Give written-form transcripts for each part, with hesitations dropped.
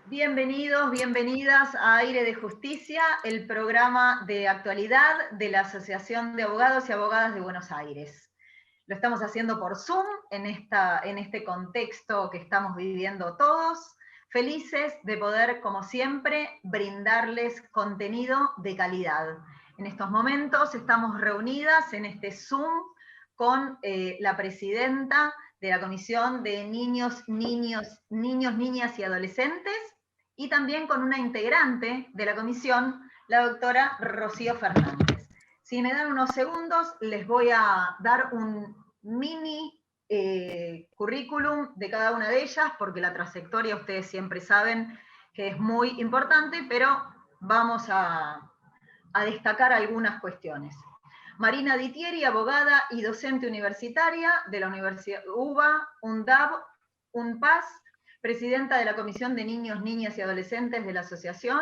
Bienvenidos, bienvenidas a Aire de Justicia, el programa de actualidad de la Asociación de Abogados y Abogadas de Buenos Aires. Lo estamos haciendo por Zoom en este contexto que estamos viviendo todos, felices de poder, como siempre, brindarles contenido de calidad. En estos momentos estamos reunidas en este Zoom con la presidenta de la Comisión de Niños, Niñas y Adolescentes, y también con una integrante de la comisión, la doctora Rocío Fernández. Si me dan unos segundos, les voy a dar un mini currículum de cada una de ellas, porque la trayectoria ustedes siempre saben que es muy importante, pero vamos a destacar algunas cuestiones. Marina Ditieri, abogada y docente universitaria de la Universidad UBA, UNDAB, UNPAS, presidenta de la Comisión de Niños, Niñas y Adolescentes de la Asociación,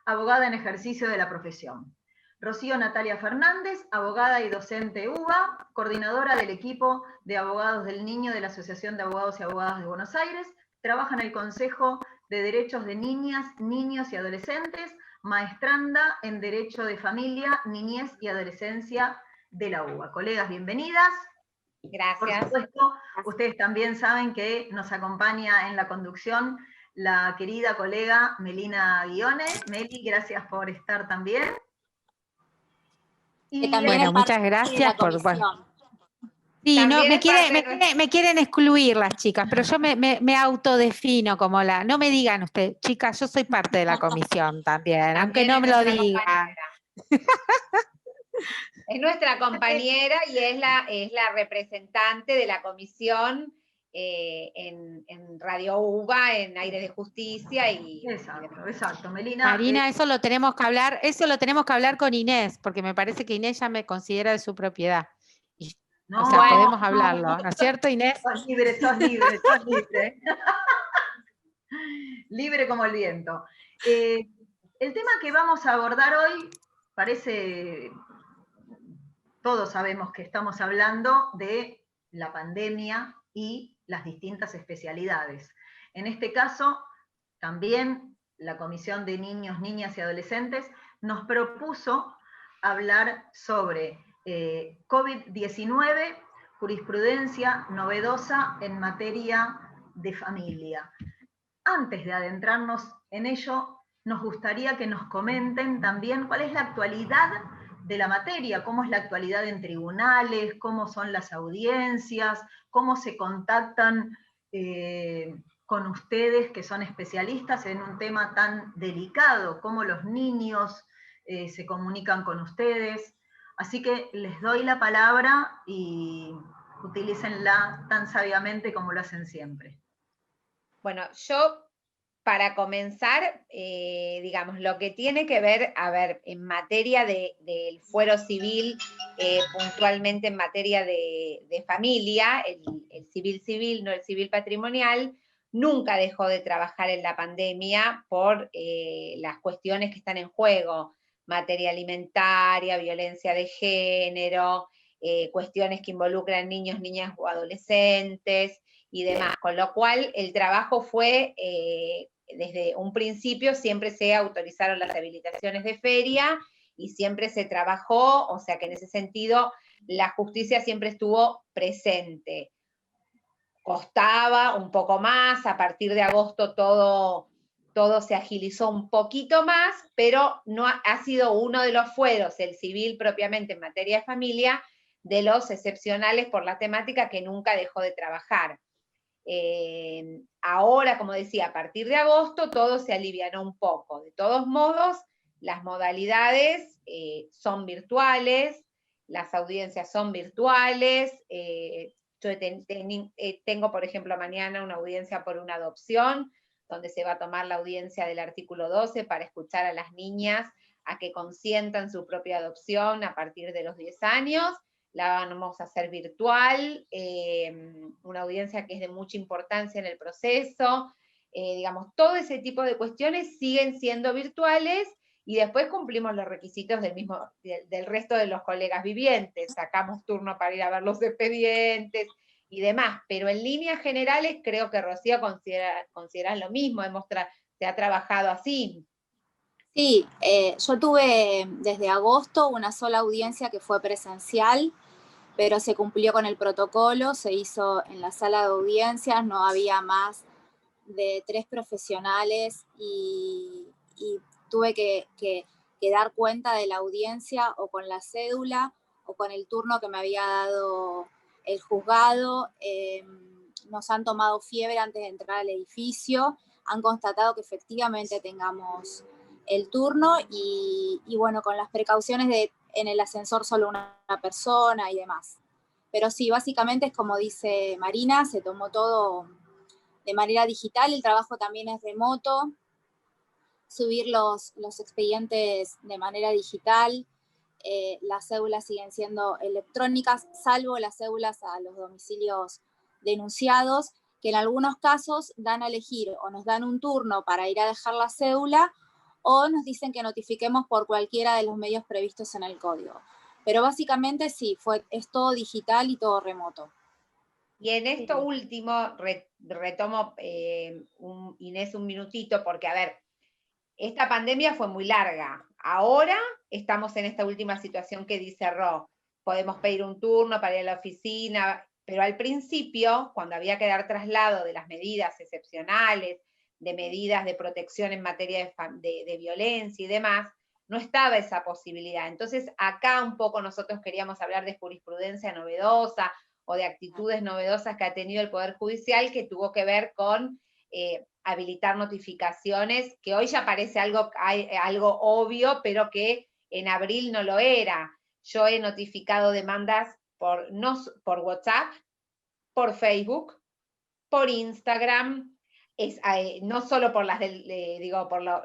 abogada en ejercicio de la profesión. Rocío Natalia Fernández, abogada y docente UBA, coordinadora del equipo de abogados del niño de la Asociación de Abogados y Abogadas de Buenos Aires, trabaja en el Consejo de Derechos de Niñas, Niños y Adolescentes, maestranda en Derecho de Familia, Niñez y Adolescencia de la UBA. Colegas, bienvenidas. Gracias. Por supuesto, ustedes también saben que nos acompaña en la conducción la querida colega Melina Guione. Meli, gracias por estar también. Y bueno, muchas gracias por... Sí, no, me quieren excluir las chicas, pero yo me autodefino como la... No me digan ustedes, chicas, yo soy parte de la comisión también aunque no me lo digan. Es nuestra compañera y es la representante de la comisión en Radio UBA, en Aire de Justicia. Exacto, Melina. Marina, eso lo tenemos que hablar con Inés, porque me parece que Inés ya me considera de su propiedad. No, o sea, bueno, podemos hablarlo, ¿no es cierto, Inés? Sos libre. Libre como el viento. El tema que vamos a abordar hoy parece, todos sabemos que estamos hablando de la pandemia y las distintas especialidades. En este caso, también la Comisión de Niños, Niñas y Adolescentes nos propuso hablar sobre COVID-19, jurisprudencia novedosa en materia de familia. Antes de adentrarnos en ello, nos gustaría que nos comenten también cuál es la actualidad de la materia, cómo es la actualidad en tribunales, cómo son las audiencias, cómo se contactan con ustedes que son especialistas en un tema tan delicado, cómo los niños se comunican con ustedes. Así que les doy la palabra y utilícenla tan sabiamente como lo hacen siempre. Bueno, yo para comenzar, digamos, lo que tiene que ver, en materia del fuero civil, puntualmente en materia de familia, el civil, no el civil patrimonial, nunca dejó de trabajar en la pandemia por las cuestiones que están en juego, materia alimentaria, violencia de género, cuestiones que involucran niños, niñas o adolescentes y demás, con lo cual el trabajo fue, desde un principio siempre se autorizaron las habilitaciones de feria y siempre se trabajó, o sea que en ese sentido la justicia siempre estuvo presente. Costaba un poco más, a partir de agosto todo se agilizó un poquito más, pero no ha sido uno de los fueros, el civil propiamente en materia de familia, de los excepcionales por la temática que nunca dejó de trabajar. Ahora, como decía, a partir de agosto todo se alivianó un poco. De todos modos, las modalidades son virtuales, las audiencias son virtuales. Yo tengo, por ejemplo, mañana una audiencia por una adopción, donde se va a tomar la audiencia del artículo 12 para escuchar a las niñas a que consientan su propia adopción a partir de los 10 años. La vamos a hacer virtual, una audiencia que es de mucha importancia en el proceso. Digamos, todo ese tipo de cuestiones siguen siendo virtuales y después cumplimos los requisitos del resto de los colegas vivientes. Sacamos turno para ir a ver los expedientes y demás, pero en líneas generales creo que Rocío considera lo mismo. Hemos se ha trabajado así. Sí, yo tuve desde agosto una sola audiencia que fue presencial, pero se cumplió con el protocolo, se hizo en la sala de audiencias, no había más de 3 profesionales y tuve que dar cuenta de la audiencia o con la cédula o con el turno que me había dado el juzgado. Nos han tomado fiebre antes de entrar al edificio, han constatado que efectivamente tengamos el turno y bueno, con las precauciones de en el ascensor solo una persona y demás. Pero sí, básicamente es como dice Marina, se tomó todo de manera digital, el trabajo también es remoto, subir los expedientes de manera digital, las cédulas siguen siendo electrónicas, salvo las cédulas a los domicilios denunciados, que en algunos casos dan a elegir o nos dan un turno para ir a dejar la cédula o nos dicen que notifiquemos por cualquiera de los medios previstos en el código. Pero básicamente sí, es todo digital y todo remoto. Y en esto último, retomo, Inés, un minutito, porque a ver, esta pandemia fue muy larga. Ahora estamos en esta última situación que dice Ro. Podemos pedir un turno para ir a la oficina, pero al principio, cuando había que dar traslado de las medidas excepcionales, de medidas de protección en materia de violencia y demás, no estaba esa posibilidad. Entonces, acá un poco nosotros queríamos hablar de jurisprudencia novedosa o de actitudes novedosas que ha tenido el Poder Judicial, que tuvo que ver con habilitar notificaciones, que hoy ya parece algo obvio, pero que en abril no lo era. Yo he notificado demandas por WhatsApp, por Facebook, por Instagram, no solo por las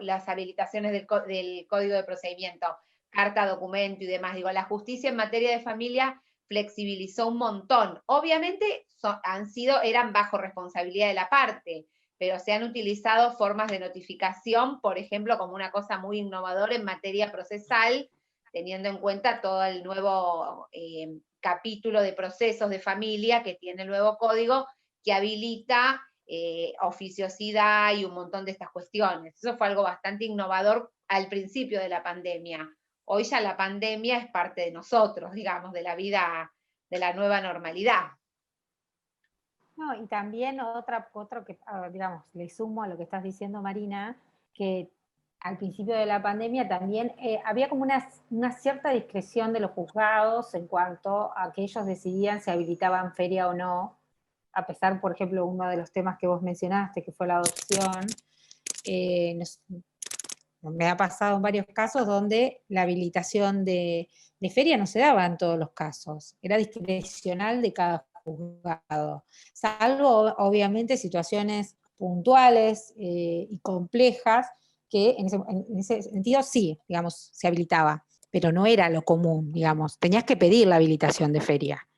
las habilitaciones del Código de Procedimiento, carta, documento y demás. La justicia en materia de familia flexibilizó un montón. Obviamente eran bajo responsabilidad de la parte, pero se han utilizado formas de notificación, por ejemplo, como una cosa muy innovadora en materia procesal, teniendo en cuenta todo el nuevo capítulo de procesos de familia que tiene el nuevo código, que habilita oficiosidad y un montón de estas cuestiones. Eso fue algo bastante innovador al principio de la pandemia. Hoy ya la pandemia es parte de nosotros, digamos, de la vida, de la nueva normalidad. No, y también otro que, digamos, le sumo a lo que estás diciendo, Marina, que al principio de la pandemia también había como una cierta discreción de los juzgados en cuanto a que ellos decidían si habilitaban feria o no, a pesar, por ejemplo, uno de los temas que vos mencionaste, que fue la adopción. Me ha pasado en varios casos donde la habilitación de feria no se daba en todos los casos, era discrecional de cada juzgado, salvo obviamente situaciones puntuales y complejas que en ese sentido sí, digamos, se habilitaba, pero no era lo común, digamos, tenías que pedir la habilitación de feria.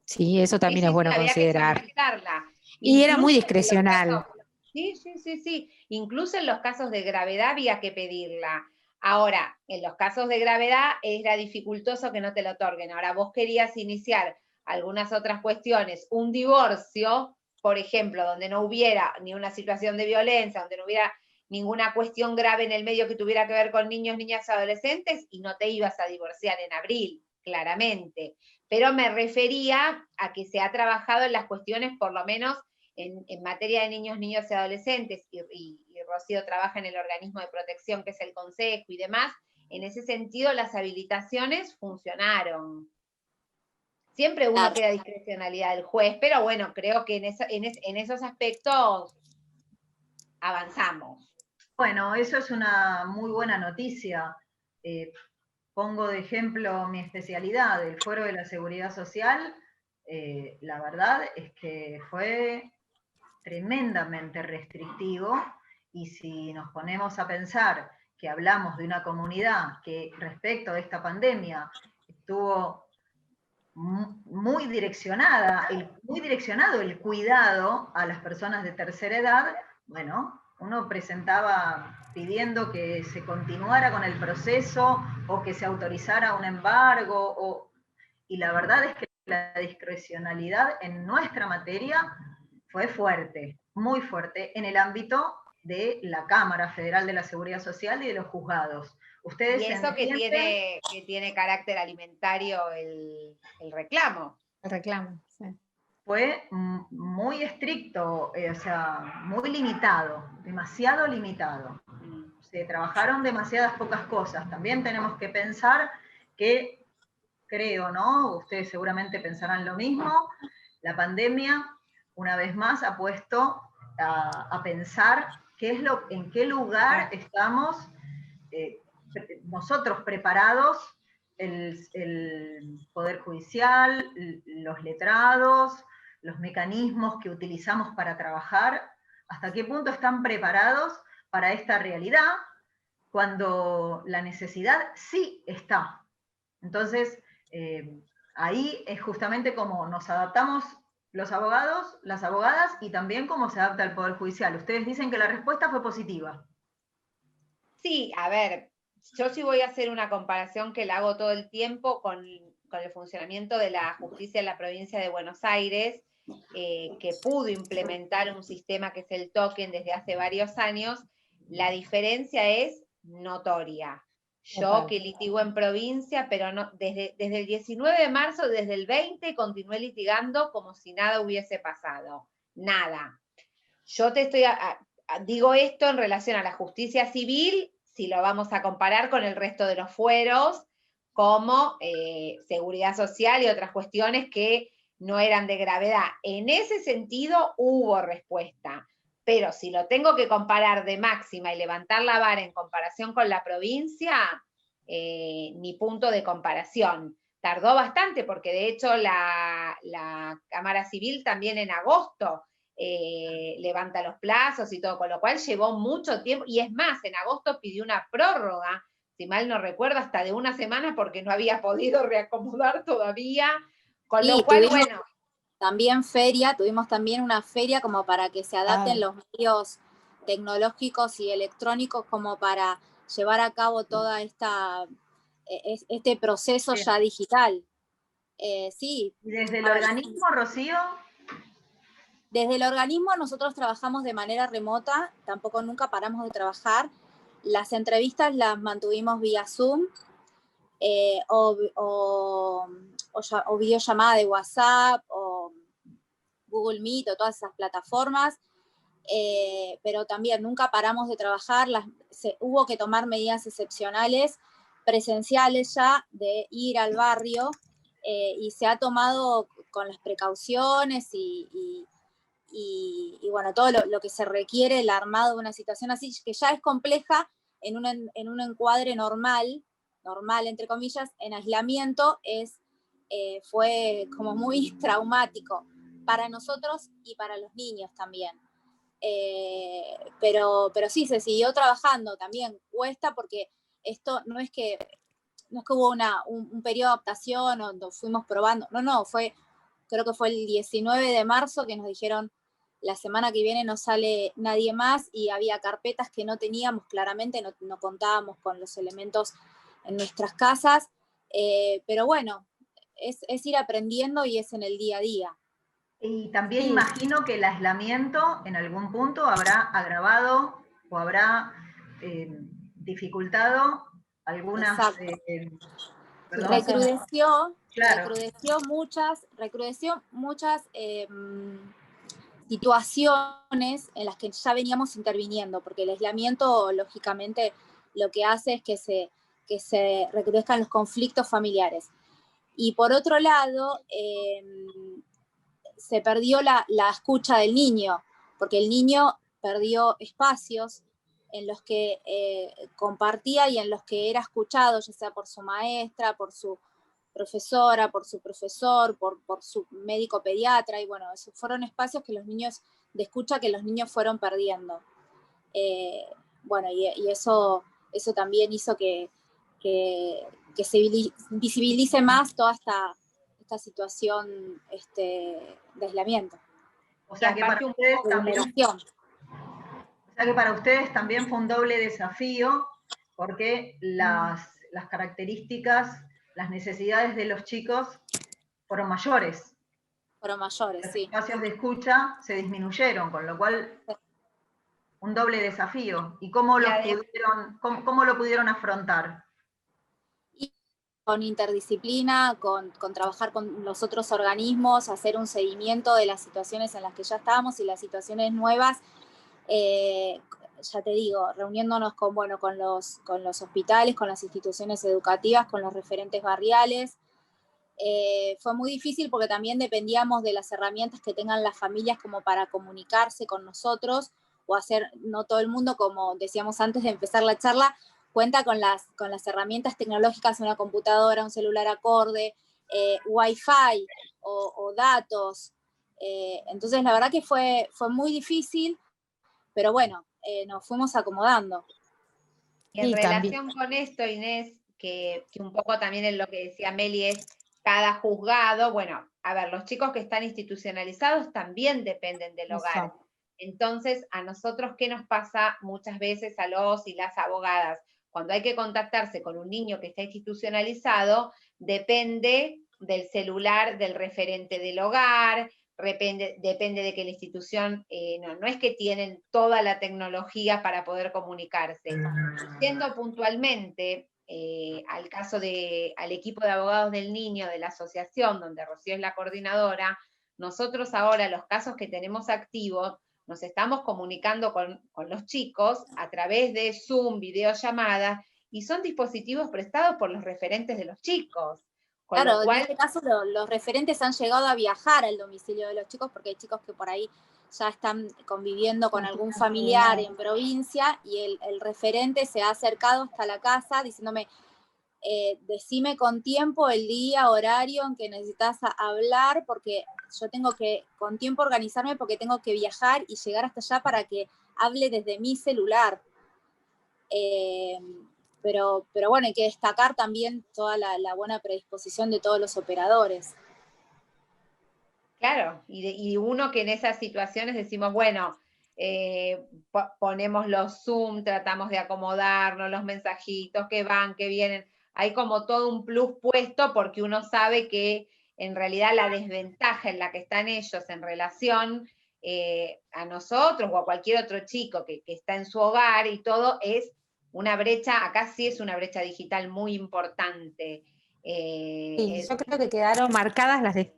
Sí, eso también es bueno considerar. Y era muy discrecional. Sí. Incluso en los casos de gravedad había que pedirla. Ahora, en los casos de gravedad era dificultoso que no te lo otorguen. Ahora, vos querías iniciar algunas otras cuestiones, un divorcio, por ejemplo, donde no hubiera ni una situación de violencia, donde no hubiera ninguna cuestión grave en el medio que tuviera que ver con niños, niñas y adolescentes, y no te ibas a divorciar en abril, claramente. Pero me refería a que se ha trabajado en las cuestiones, por lo menos en materia de niños, niñas y adolescentes, y Rocío trabaja en el organismo de protección que es el Consejo y demás. En ese sentido, las habilitaciones funcionaron. Siempre uno queda discrecionalidad del juez, pero bueno, creo que en esos aspectos avanzamos. Bueno, eso es una muy buena noticia. Pongo de ejemplo mi especialidad, el Fuero de la Seguridad Social. La verdad es que fue tremendamente restrictivo, y si nos ponemos a pensar que hablamos de una comunidad que respecto a esta pandemia estuvo muy direccionado el cuidado a las personas de tercera edad, bueno, uno presentaba pidiendo que se continuara con el proceso o que se autorizara un embargo, y la verdad es que la discrecionalidad en nuestra materia fue fuerte, muy fuerte, en el ámbito de la Cámara Federal de la Seguridad Social y de los juzgados. Ustedes y eso que tiene carácter alimentario el reclamo. El reclamo, sí. Fue muy estricto, o sea, muy limitado, demasiado limitado. Se trabajaron demasiadas pocas cosas. También tenemos que pensar que, creo, ¿no? Ustedes seguramente pensarán lo mismo, la pandemia, una vez más, ha puesto a pensar en qué lugar estamos nosotros preparados, el Poder Judicial, los letrados, los mecanismos que utilizamos para trabajar, hasta qué punto están preparados para esta realidad, cuando la necesidad sí está. Entonces, ahí es justamente como nos adaptamos los abogados, las abogadas, y también cómo se adapta el Poder Judicial. Ustedes dicen que la respuesta fue positiva. Sí, a ver, yo sí voy a hacer una comparación que la hago todo el tiempo con el funcionamiento de la justicia en la provincia de Buenos Aires, que pudo implementar un sistema que es el token desde hace varios años. La diferencia es notoria. Yo que litigo en provincia, pero no, desde el 19 de marzo, desde el 20, continué litigando como si nada hubiese pasado. Nada. Yo te estoy, digo esto en relación a la justicia civil, si lo vamos a comparar con el resto de los fueros, como seguridad social y otras cuestiones que no eran de gravedad. En ese sentido hubo respuesta. Pero si lo tengo que comparar de máxima y levantar la vara en comparación con la provincia, ni punto de comparación. Tardó bastante porque de hecho la Cámara Civil también en agosto levanta los plazos y todo, con lo cual llevó mucho tiempo. Y es más, en agosto pidió una prórroga, si mal no recuerdo, hasta de una semana porque no había podido reacomodar todavía. Con lo cual, bueno... Tuvimos también una feria como para que se adapten los medios tecnológicos y electrónicos como para llevar a cabo toda este proceso ya digital. Sí. ¿Y desde el organismo, Rocío? Desde el organismo nosotros trabajamos de manera remota, tampoco nunca paramos de trabajar. Las entrevistas las mantuvimos vía Zoom o videollamada de WhatsApp o Google Meet o todas esas plataformas, pero también nunca paramos de trabajar. Hubo que tomar medidas excepcionales, presenciales ya, de ir al barrio, y se ha tomado con las precauciones y bueno, todo lo que se requiere, el armado de una situación así, que ya es compleja en un encuadre normal, entre comillas, en aislamiento, fue como muy traumático para nosotros y para los niños también. Pero sí, se siguió trabajando, también cuesta porque esto no es que hubo un periodo de adaptación o nos fuimos probando, creo que fue el 19 de marzo que nos dijeron la semana que viene no sale nadie más, y había carpetas que no teníamos, claramente no contábamos con los elementos en nuestras casas, pero bueno, es ir aprendiendo y es en el día a día. Y también imagino que el aislamiento en algún punto habrá agravado o habrá dificultado algunas... recrudeció muchas situaciones en las que ya veníamos interviniendo, porque el aislamiento, lógicamente, lo que hace es que se recrudezcan los conflictos familiares. Y por otro lado, se perdió la escucha del niño, porque el niño perdió espacios en los que compartía y en los que era escuchado, ya sea por su maestra, por su profesora, por su profesor, por su médico pediatra, y bueno, esos fueron espacios que los niños, de escucha, que los niños fueron perdiendo. Bueno, y eso también hizo que se visibilice más toda esta situación de aislamiento. O sea que para ustedes también fue un doble desafío, porque las características, las necesidades de los chicos fueron mayores. Fueron mayores, los sí. espacios de escucha se disminuyeron, con lo cual un doble desafío. ¿Y cómo lo pudieron afrontar? Con interdisciplina, con trabajar con los otros organismos, hacer un seguimiento de las situaciones en las que ya estábamos y las situaciones nuevas, ya te digo, reuniéndonos con los hospitales, con las instituciones educativas, con los referentes barriales. Fue muy difícil porque también dependíamos de las herramientas que tengan las familias como para comunicarse con nosotros o hacer, no todo el mundo, como decíamos antes de empezar la charla, cuenta con las herramientas tecnológicas, una computadora, un celular acorde, Wi-Fi o datos. Entonces la verdad que fue muy difícil, pero bueno, nos fuimos acomodando. Y en relación con esto, Inés, que un poco también en lo que decía Meli es cada juzgado, bueno, a ver, los chicos que están institucionalizados también dependen del hogar. Entonces, a nosotros, ¿qué nos pasa muchas veces a los y las abogadas? Cuando hay que contactarse con un niño que está institucionalizado, depende del celular del referente del hogar, depende de que la institución, no es que tienen toda la tecnología para poder comunicarse. Siendo puntualmente al caso al equipo de abogados del niño de la asociación, donde Rocío es la coordinadora, nosotros ahora los casos que tenemos activos, nos estamos comunicando con los chicos a través de Zoom, videollamadas, y son dispositivos prestados por los referentes de los chicos. Claro, en este caso los referentes han llegado a viajar al domicilio de los chicos, porque hay chicos que por ahí ya están conviviendo con algún familiar en provincia, y el referente se ha acercado hasta la casa diciéndome, decime con tiempo el día, horario en que necesitas hablar, porque yo tengo que con tiempo organizarme, porque tengo que viajar y llegar hasta allá para que hable desde mi celular. Pero bueno, hay que destacar también toda la buena predisposición de todos los operadores. Claro, y uno que en esas situaciones decimos, bueno, ponemos los Zoom, tratamos de acomodarnos, los mensajitos que van, que vienen, hay como todo un plus puesto porque uno sabe que en realidad la desventaja en la que están ellos en relación a nosotros o a cualquier otro chico que está en su hogar y todo es una brecha, acá sí es una brecha digital muy importante. Sí, yo creo que quedaron marcadas las de...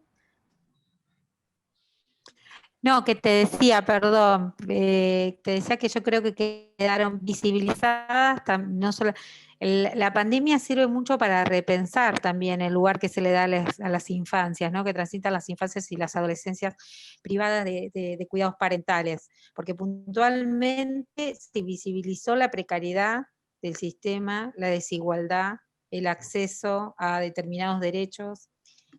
No, que te decía, perdón, te decía que yo creo que quedaron visibilizadas, no solo, la pandemia sirve mucho para repensar también el lugar que se le da a las infancias, ¿no? Que transitan las infancias y las adolescencias privadas de cuidados parentales, porque puntualmente se visibilizó la precariedad del sistema, la desigualdad, el acceso a determinados derechos.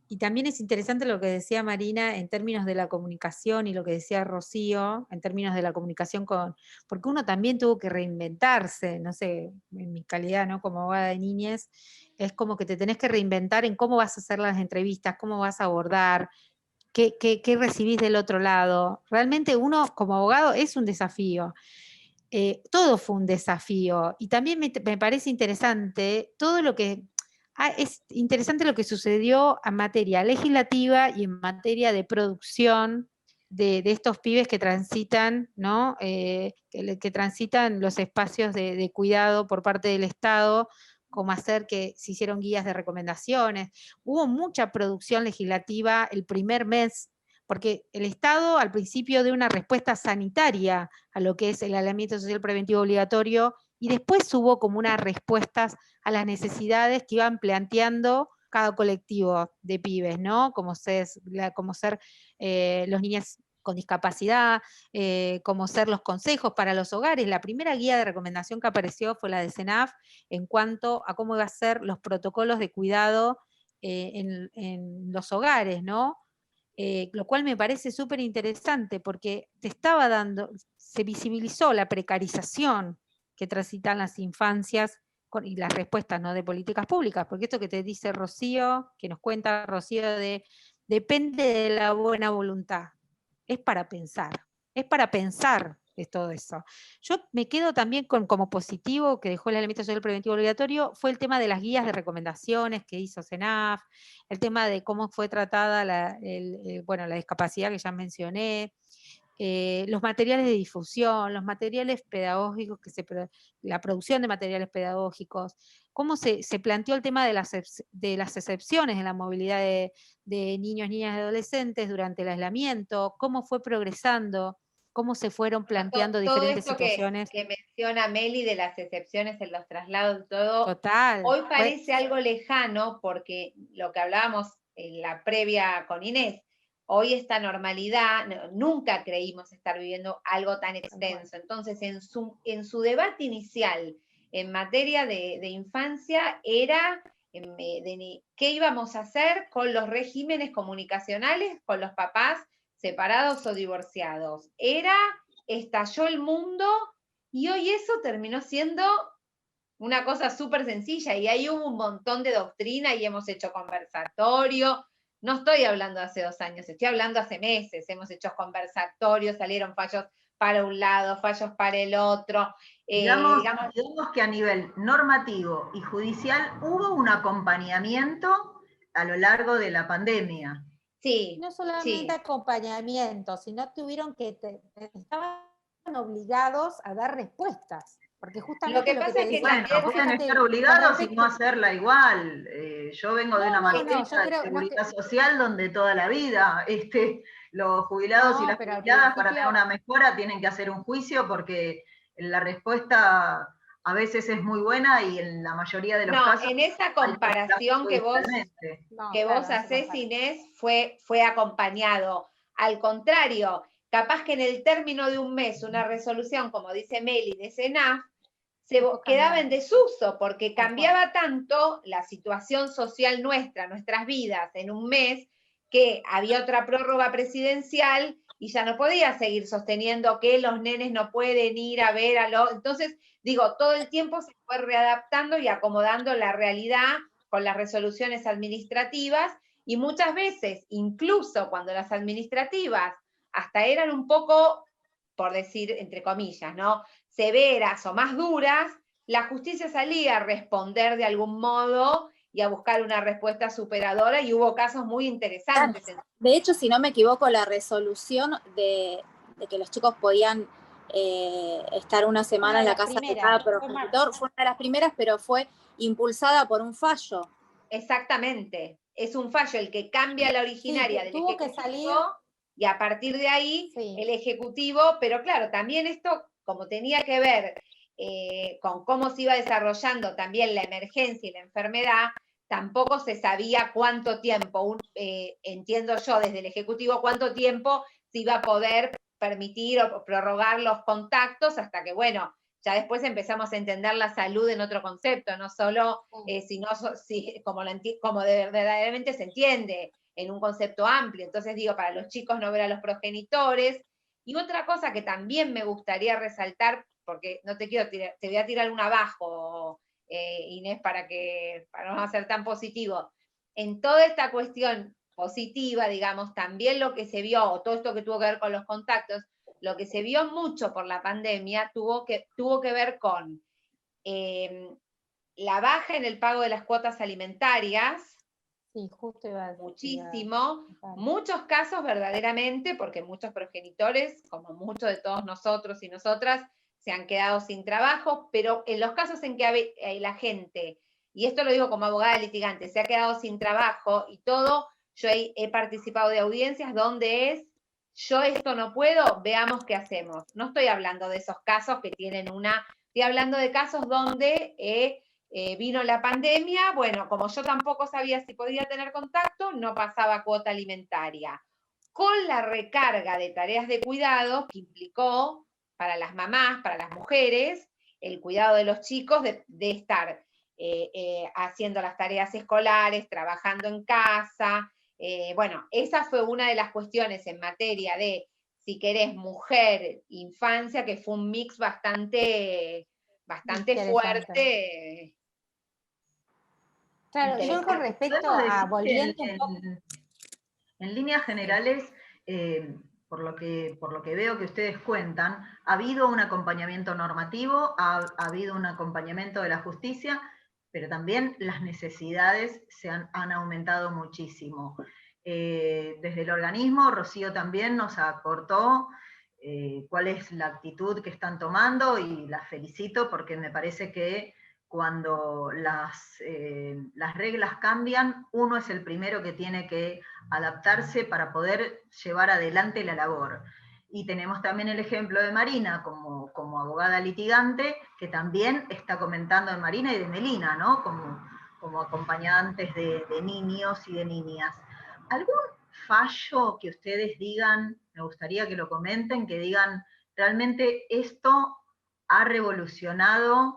Y también es interesante lo que decía Marina en términos de la comunicación y lo que decía Rocío en términos de la comunicación porque uno también tuvo que reinventarse, no sé, en mi calidad, ¿no? Como abogada de niñez, es como que te tenés que reinventar en cómo vas a hacer las entrevistas, cómo vas a abordar, qué recibís del otro lado. Realmente uno como abogado es un desafío. Todo fue un desafío. Y también me parece interesante todo lo que... es interesante lo que sucedió en materia legislativa y en materia de producción de estos pibes que transitan, ¿no? Que transitan los espacios de cuidado por parte del Estado, como hacer que se hicieron guías de recomendaciones. Hubo mucha producción legislativa el primer mes, porque el Estado al principio dio una respuesta sanitaria a lo que es el aislamiento social preventivo obligatorio, y después hubo como unas respuestas a las necesidades que iban planteando cada colectivo de pibes, ¿no? Como ser los niños con discapacidad, como ser los consejos para los hogares. La primera guía de recomendación que apareció fue la de CENAF en cuanto a cómo iba a ser los protocolos de cuidado en los hogares, ¿no? Lo cual me parece súper interesante porque se visibilizó la precarización que transitan las infancias y las respuestas, ¿no? De políticas públicas, porque esto que te dice Rocío, que nos cuenta Rocío, depende de la buena voluntad, es para pensar de todo eso. Yo me quedo también como positivo que dejó el aislamiento social preventivo obligatorio, fue el tema de las guías de recomendaciones que hizo CENAF, el tema de cómo fue tratada la discapacidad que ya mencioné, los materiales de difusión, los materiales pedagógicos, la producción de materiales pedagógicos, cómo se planteó el tema de las excepciones en la movilidad de niños, niñas y adolescentes durante el aislamiento, cómo fue progresando, cómo se fueron planteando diferentes situaciones. Que menciona Meli de las excepciones en los traslados, todo, total, hoy parece algo lejano, porque lo que hablábamos en la previa con Inés, hoy esta normalidad, nunca creímos estar viviendo algo tan extenso. Entonces, en su debate inicial en materia de infancia era qué íbamos a hacer con los regímenes comunicacionales, con los papás separados o divorciados. Estalló el mundo y hoy eso terminó siendo una cosa súper sencilla, y ahí hubo un montón de doctrina y hemos hecho conversatorio. No estoy hablando hace 2 años, estoy hablando hace meses. Hemos hecho conversatorios, salieron fallos para un lado, fallos para el otro. Digamos que a nivel normativo y judicial hubo un acompañamiento a lo largo de la pandemia. Sí. No solamente acompañamiento, sino tuvieron que, estaban obligados a dar respuestas. Porque justamente lo que pasa es que bueno, pueden estar obligados y no hacerla igual. Yo vengo de una materia de seguridad social donde toda la vida los jubilados y las jubiladas para tener una mejora tienen que hacer un juicio porque la respuesta a veces es muy buena y en la mayoría de los casos... en esa comparación que vos hacés, Inés, fue acompañado. Al contrario, capaz que en el término de un mes, una resolución, como dice Meli, de SENAF, quedaba en desuso, porque cambiaba tanto la situación social nuestra, nuestras vidas, en un mes, que había otra prórroga presidencial y ya no podía seguir sosteniendo que los nenes no pueden ir a ver a los... Entonces, digo, todo el tiempo se fue readaptando y acomodando la realidad con las resoluciones administrativas, y muchas veces, incluso cuando las administrativas hasta eran un poco, por decir entre comillas, ¿no?, severas o más duras, la justicia salía a responder de algún modo y a buscar una respuesta superadora, y hubo casos muy interesantes. De hecho, si no me equivoco, la resolución de que los chicos podían estar una semana en la casa de cada progenitor fue una de las primeras, pero fue impulsada por un fallo. Exactamente, es un fallo el que cambia la originaria del tuvo que salir, y a partir de ahí el Ejecutivo, pero claro, también esto, como tenía que ver con cómo se iba desarrollando también la emergencia y la enfermedad, tampoco se sabía cuánto tiempo, entiendo yo desde el Ejecutivo, cuánto tiempo se iba a poder permitir o prorrogar los contactos, hasta que, bueno, ya después empezamos a entender la salud en otro concepto, no solo sino como verdaderamente se entiende, en un concepto amplio. Entonces digo, para los chicos no ver a los progenitores. Y otra cosa que también me gustaría resaltar, porque no te quiero tirar, te voy a tirar un abajo, Inés, para no ser tan positivo. En toda esta cuestión positiva, digamos, también lo que se vio, o todo esto que tuvo que ver con los contactos, lo que se vio mucho por la pandemia tuvo que ver con la baja en el pago de las cuotas alimentarias. Sí, justo iba a decir, muchísimo, muchos casos verdaderamente, porque muchos progenitores, como muchos de todos nosotros y nosotras, se han quedado sin trabajo, pero en los casos en que la gente, y esto lo digo como abogada litigante, se ha quedado sin trabajo y todo, yo he participado de audiencias donde yo esto no puedo, veamos qué hacemos. No estoy hablando de esos casos que tienen estoy hablando de casos donde vino la pandemia, bueno, como yo tampoco sabía si podía tener contacto, no pasaba cuota alimentaria. Con la recarga de tareas de cuidado que implicó para las mamás, para las mujeres, el cuidado de los chicos, de estar haciendo las tareas escolares, trabajando en casa. Bueno, esa fue una de las cuestiones en materia de, si querés, mujer, infancia, que fue un mix bastante fuerte. Claro, yo con respecto a volviendo un poco... En líneas generales, por lo que veo que ustedes cuentan, ha habido un acompañamiento normativo, ha habido un acompañamiento de la justicia, pero también las necesidades han aumentado muchísimo. Desde el organismo, Rocío también nos aportó cuál es la actitud que están tomando, y las felicito porque me parece que cuando las reglas cambian, uno es el primero que tiene que adaptarse para poder llevar adelante la labor. Y tenemos también el ejemplo de Marina como abogada litigante, que también está comentando de Marina y de Melina, ¿no? Como acompañantes de niños y de niñas. ¿Algún fallo que ustedes digan, me gustaría que lo comenten, que digan, realmente esto ha revolucionado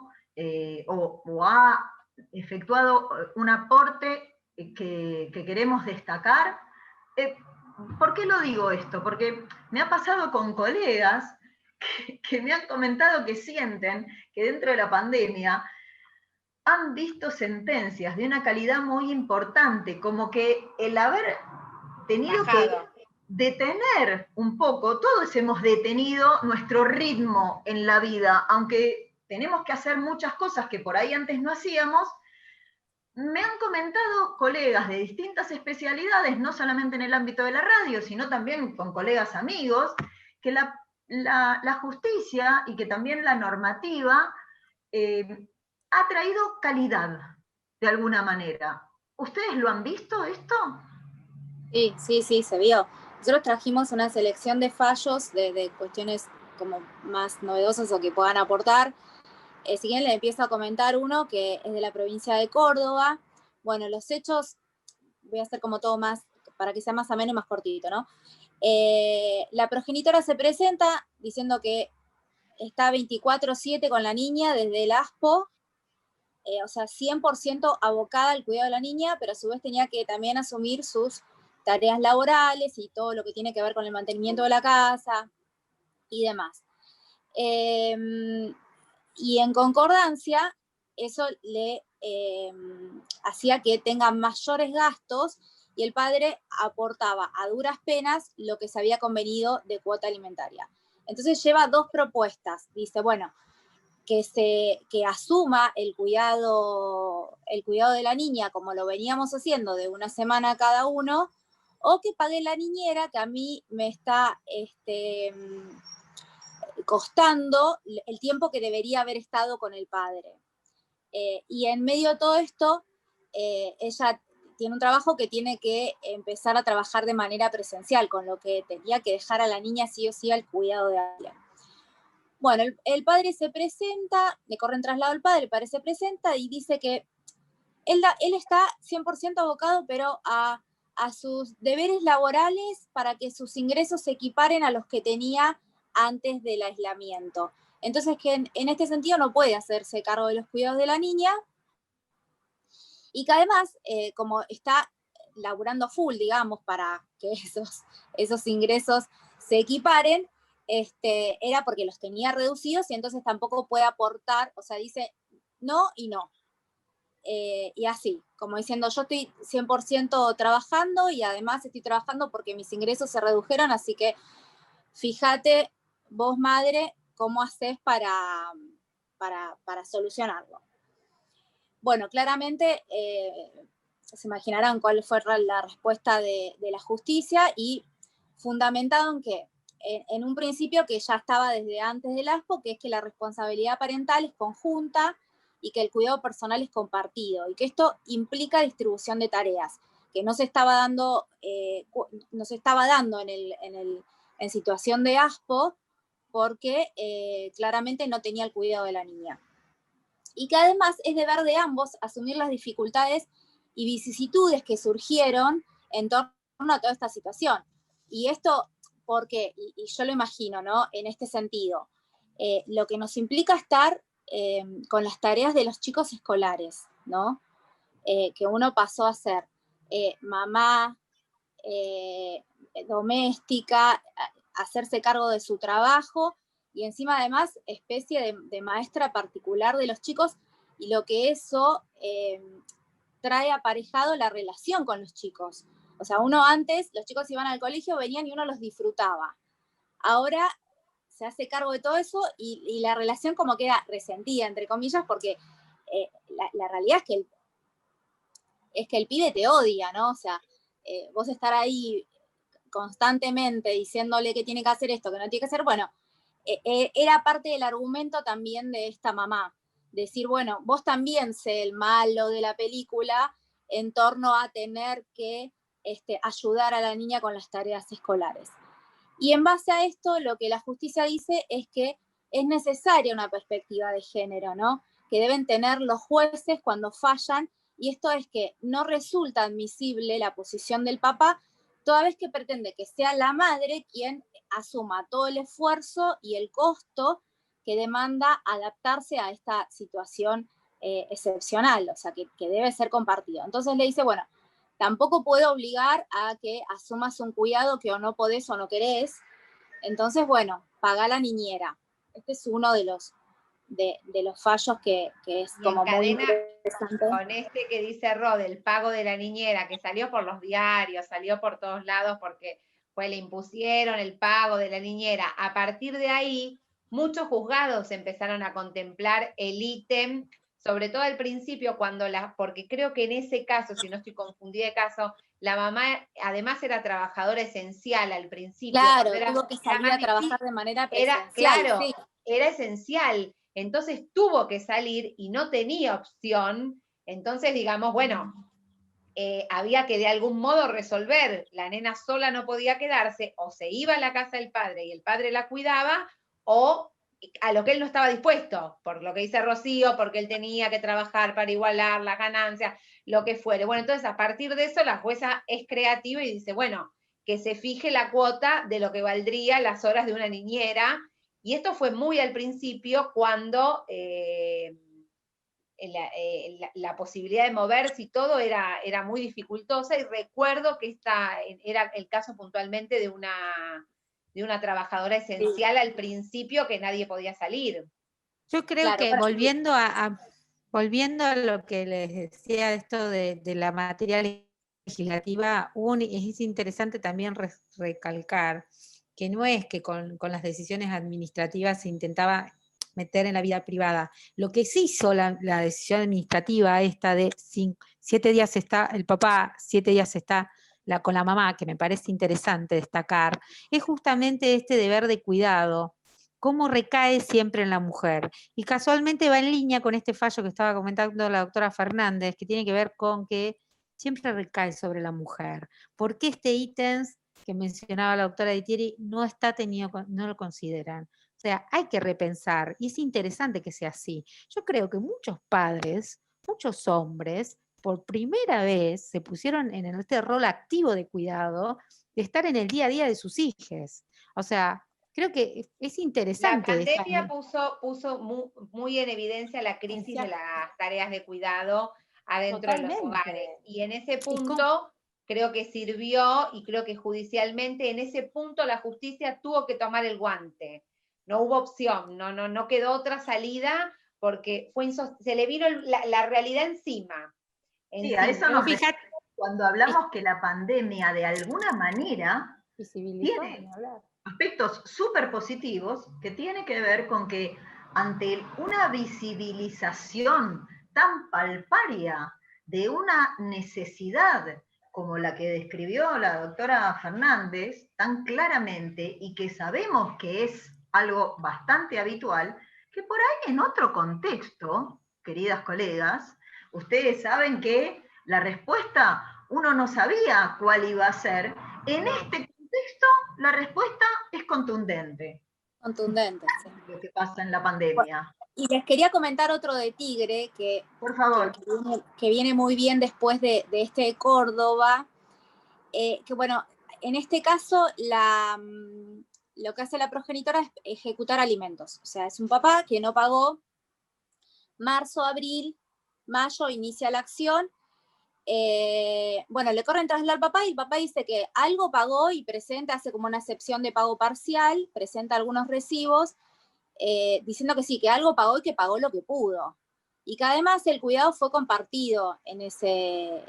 o ha efectuado un aporte que queremos destacar? ¿Por qué lo digo esto? Porque me ha pasado con colegas que me han comentado que sienten que dentro de la pandemia han visto sentencias de una calidad muy importante, como que el haber tenido que detener un poco, todos hemos detenido nuestro ritmo en la vida, aunque tenemos que hacer muchas cosas que por ahí antes no hacíamos. Me han comentado colegas de distintas especialidades, no solamente en el ámbito de la radio, sino también con colegas amigos, que la justicia y que también la normativa ha traído calidad, de alguna manera. ¿Ustedes lo han visto esto? Sí, se vio. Nosotros trajimos una selección de fallos, de cuestiones como más novedosas o que puedan aportar. Si bien le empiezo a comentar uno que es de la provincia de Córdoba. Bueno, los hechos, voy a hacer como todo más, para que sea más ameno y más cortito, ¿no? La progenitora se presenta diciendo que está 24/7 con la niña desde el ASPO, o sea, 100% abocada al cuidado de la niña, pero a su vez tenía que también asumir sus tareas laborales y todo lo que tiene que ver con el mantenimiento de la casa y demás. Y en concordancia, eso le hacía que tenga mayores gastos, y el padre aportaba a duras penas lo que se había convenido de cuota alimentaria. Entonces lleva dos propuestas. Dice, bueno, que asuma el cuidado de la niña como lo veníamos haciendo, de una semana cada uno, o que pague la niñera, que a mí me está costando el tiempo que debería haber estado con el padre. Y en medio de todo esto, ella tiene un trabajo que tiene que empezar a trabajar de manera presencial, con lo que tenía que dejar a la niña sí o sí al cuidado de alguien. Bueno, el padre se presenta, le corren traslado al padre, el padre se presenta y dice que él está 100% abocado, pero a sus deberes laborales para que sus ingresos se equiparen a los que tenía antes del aislamiento. Entonces, que en este sentido no puede hacerse cargo de los cuidados de la niña, y que además, como está laburando full, digamos, para que esos ingresos se equiparen, era porque los tenía reducidos, y entonces tampoco puede aportar, o sea, dice no y no. Y así, como diciendo, yo estoy 100% trabajando, y además estoy trabajando porque mis ingresos se redujeron, así que fíjate vos, madre, cómo haces para solucionarlo. Bueno, claramente se imaginarán cuál fue la respuesta de la justicia, y fundamentado en que, en un principio que ya estaba desde antes del ASPO, que es que la responsabilidad parental es conjunta y que el cuidado personal es compartido, y que esto implica distribución de tareas, que no se estaba dando, en situación de ASPO, porque claramente no tenía el cuidado de la niña. Y que además es deber de ambos asumir las dificultades y vicisitudes que surgieron en torno a toda esta situación. Y esto, porque, y yo lo imagino, ¿no? En este sentido, lo que nos implica estar con las tareas de los chicos escolares, ¿no? Que uno pasó a ser mamá, doméstica, hacerse cargo de su trabajo, y encima además especie de maestra particular de los chicos, y lo que eso trae aparejado la relación con los chicos. O sea, uno antes, los chicos iban al colegio, venían y uno los disfrutaba. Ahora se hace cargo de todo eso, y la relación como queda resentida, entre comillas, porque la realidad es que el pibe te odia, ¿no? O sea, vos estar ahí constantemente diciéndole que tiene que hacer esto, que no tiene que hacer, bueno, era parte del argumento también de esta mamá. Decir, bueno, vos también sé el malo de la película en torno a tener que ayudar a la niña con las tareas escolares. Y en base a esto, lo que la justicia dice es que es necesaria una perspectiva de género, ¿no? Que deben tener los jueces cuando fallan, y esto es que no resulta admisible la posición del papá, toda vez que pretende que sea la madre quien asuma todo el esfuerzo y el costo que demanda adaptarse a esta situación excepcional, o sea, que debe ser compartido. Entonces le dice, bueno, tampoco puedo obligar a que asumas un cuidado que o no podés o no querés, entonces, bueno, paga la niñera. Este es uno de los fallos que es y como muy encadena interesante. con este que dice Rod, el pago de la niñera, que salió por los diarios, salió por todos lados porque le impusieron el pago de la niñera. A partir de ahí, muchos juzgados empezaron a contemplar el ítem, sobre todo al principio, porque creo que en ese caso, si no estoy confundida de caso, la mamá además era trabajadora esencial al principio. Claro, tuvo que salir a trabajar de manera presencial. Claro, sí. Era esencial. Entonces tuvo que salir y no tenía opción. Entonces, digamos, bueno, había que de algún modo resolver. La nena sola no podía quedarse, o se iba a la casa del padre y el padre la cuidaba, o a lo que él no estaba dispuesto, por lo que dice Rocío, porque él tenía que trabajar para igualar las ganancias, lo que fuere. Bueno, entonces a partir de eso la jueza es creativa y dice, bueno, que se fije la cuota de lo que valdría las horas de una niñera, y esto fue muy al principio cuando la posibilidad de moverse y todo era muy dificultosa, y recuerdo que era el caso puntualmente de una trabajadora esencial al principio, que nadie podía salir. Yo creo que volviendo a lo que les decía, esto de la materia legislativa, es interesante también recalcar que no es que con las decisiones administrativas se intentaba meter en la vida privada. Lo que sí hizo la decisión administrativa esta de 7 días está el papá, 7 días está con la mamá, que me parece interesante destacar, es justamente este deber de cuidado, cómo recae siempre en la mujer. Y casualmente va en línea con este fallo que estaba comentando la doctora Fernández, que tiene que ver con que siempre recae sobre la mujer. ¿Por qué este ítem que mencionaba la doctora Dittieri no lo consideran? O sea, hay que repensar, y es interesante que sea así. Yo creo que muchos padres, muchos hombres, por primera vez se pusieron en este rol activo de cuidado, de estar en el día a día de sus hijos. O sea, creo que es interesante. La pandemia puso muy en evidencia la crisis de las tareas de cuidado adentro de los hogares. Y en ese punto creo que sirvió, y creo que judicialmente en ese punto la justicia tuvo que tomar el guante. No hubo opción, no quedó otra salida, porque se le vino la realidad encima. Sí, a eso nos fijamos cuando hablamos que la pandemia de alguna manera tiene aspectos súper positivos que tiene que ver con que ante una visibilización tan palparia de una necesidad como la que describió la doctora Fernández tan claramente, y que sabemos que es algo bastante habitual, que por ahí en otro contexto, queridas colegas, ustedes saben que la respuesta uno no sabía cuál iba a ser. En este contexto, la respuesta es contundente. Contundente, sí. Lo que pasa en la pandemia. Y les quería comentar otro de Tigre, que, por favor, que viene muy bien después de este de Córdoba, que bueno, en este caso lo que hace la progenitora es ejecutar alimentos. O sea, es un papá que no pagó, marzo, abril, mayo inicia la acción. Bueno, le corren tras al papá, y el papá dice que algo pagó y hace como una excepción de pago parcial, presenta algunos recibos, diciendo que sí, que algo pagó y que pagó lo que pudo. Y que además el cuidado fue compartido en ese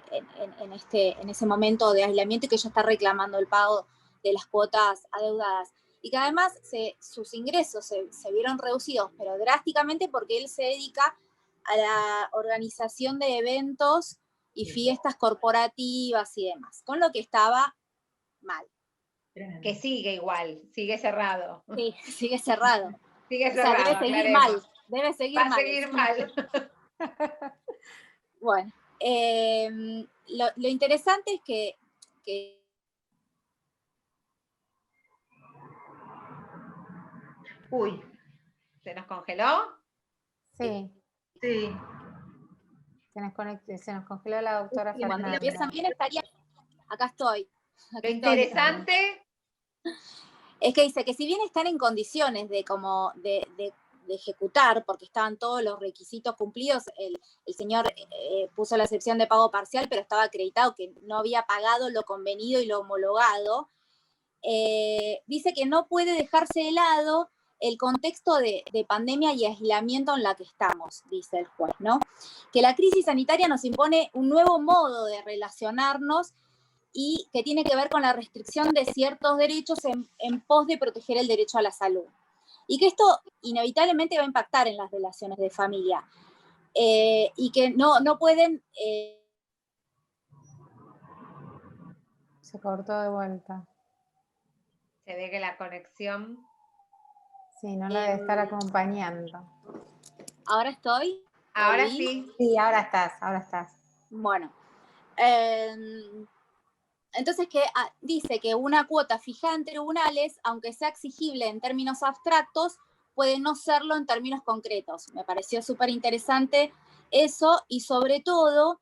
momento de aislamiento, y que ella está reclamando el pago de las cuotas adeudadas. Y que además sus ingresos se vieron reducidos, pero drásticamente, porque él se dedica a la organización de eventos y fiestas corporativas y demás, con lo que estaba mal. Tremendo. Que sigue igual, sigue cerrado. Sí, sigue cerrado. Sigue O sea, cerrado, debe seguir aclaremos. mal. Debe seguir Va a mal. seguir mal. Bueno, lo interesante es que Uy, ¿Se nos congeló? Sí, sí. se nos congeló la doctora cuando Fernanda. empiezan bien estaría... Acá estoy. Lo interesante, Es que dice que si bien están en condiciones de ejecutar, porque estaban todos los requisitos cumplidos, el señor puso la excepción de pago parcial, pero estaba acreditado que no había pagado lo convenido y lo homologado, dice que no puede dejarse de lado el contexto de pandemia y aislamiento en la que estamos, dice el juez, ¿no? Que la crisis sanitaria nos impone un nuevo modo de relacionarnos y que tiene que ver con la restricción de ciertos derechos en pos de proteger el derecho a la salud. Y que esto inevitablemente va a impactar en las relaciones de familia. Y que no pueden... Se cortó de vuelta. se ve que la conexión... Sí, no la debe estar acompañando. ¿Ahora estoy? Ahora ¿Volví? sí. Sí, ahora estás. Bueno. Entonces dice que una cuota fijada en tribunales, aunque sea exigible en términos abstractos, puede no serlo en términos concretos. Me pareció súper interesante eso y sobre todo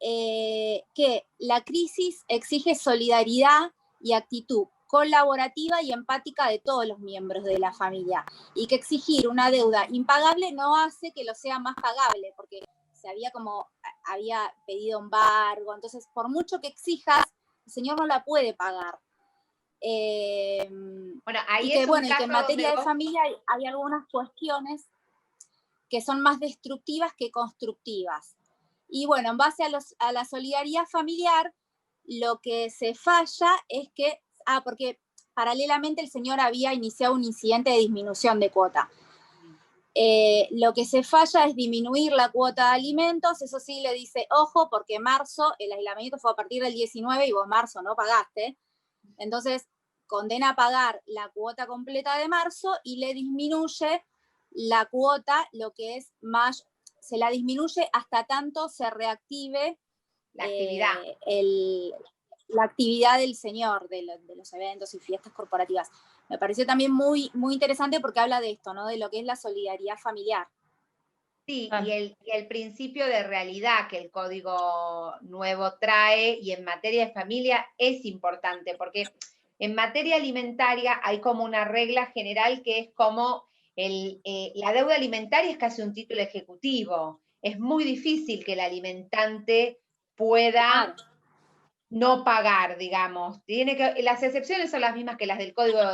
que la crisis exige solidaridad y actitud colaborativa y empática de todos los miembros de la familia y que exigir una deuda impagable no hace que lo sea más pagable, porque había pedido embargo, entonces por mucho que exijas, el señor no la puede pagar. Bueno, ahí y que, es un y que caso en materia donde de familia hay algunas cuestiones que son más destructivas que constructivas. Y bueno, en base a la solidaridad familiar, lo que se falla es que, porque paralelamente el señor había iniciado un incidente de disminución de cuota. Lo que se falla es disminuir la cuota de alimentos, eso sí le dice, ojo, porque marzo, el aislamiento fue a partir del 19 y vos marzo no pagaste, entonces condena a pagar la cuota completa de marzo y le disminuye la cuota, lo que es mayo, se la disminuye hasta tanto se reactive la actividad. La actividad del señor, de los eventos y fiestas corporativas. Me pareció también muy, muy interesante porque habla de esto, ¿no? De lo que es la solidaridad familiar. Sí, y el principio de realidad que el Código Nuevo trae y en materia de familia es importante, porque en materia alimentaria hay como una regla general que es como la deuda alimentaria es casi un título ejecutivo. Es muy difícil que el alimentante pueda no pagar, digamos. Las excepciones son las mismas que las del Código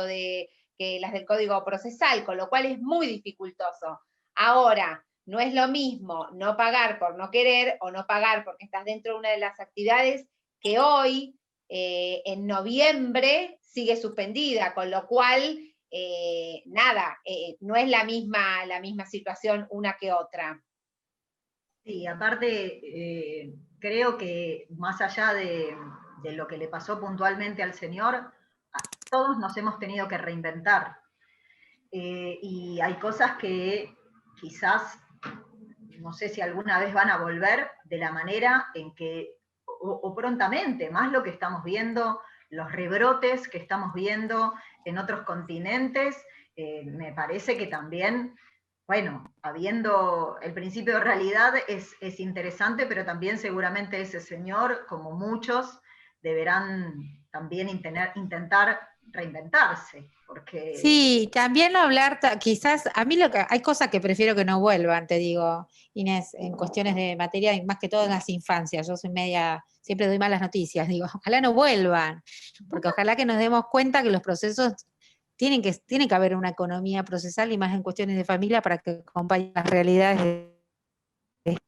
Procesal, con lo cual es muy dificultoso. Ahora, no es lo mismo no pagar por no querer o no pagar porque estás dentro de una de las actividades que hoy, en noviembre, sigue suspendida, con lo cual, no es la misma situación una que otra. Sí, aparte, creo que más allá de lo que le pasó puntualmente al señor, todos nos hemos tenido que reinventar. Y hay cosas que quizás, no sé si alguna vez van a volver de la manera en que, o prontamente, más lo que estamos viendo, los rebrotes que estamos viendo en otros continentes, me parece que también, bueno, habiendo el principio de realidad es interesante, pero también seguramente ese señor, como muchos, deberán también intentar reinventarse, porque... Sí, también no hablar, quizás, a mí hay cosas que prefiero que no vuelvan, te digo, Inés, en cuestiones de materia, más que todo en las infancias, yo soy siempre doy malas noticias, digo, ojalá no vuelvan, porque ojalá que nos demos cuenta que los procesos tiene que haber una economía procesal y más en cuestiones de familia para que acompañen las realidades de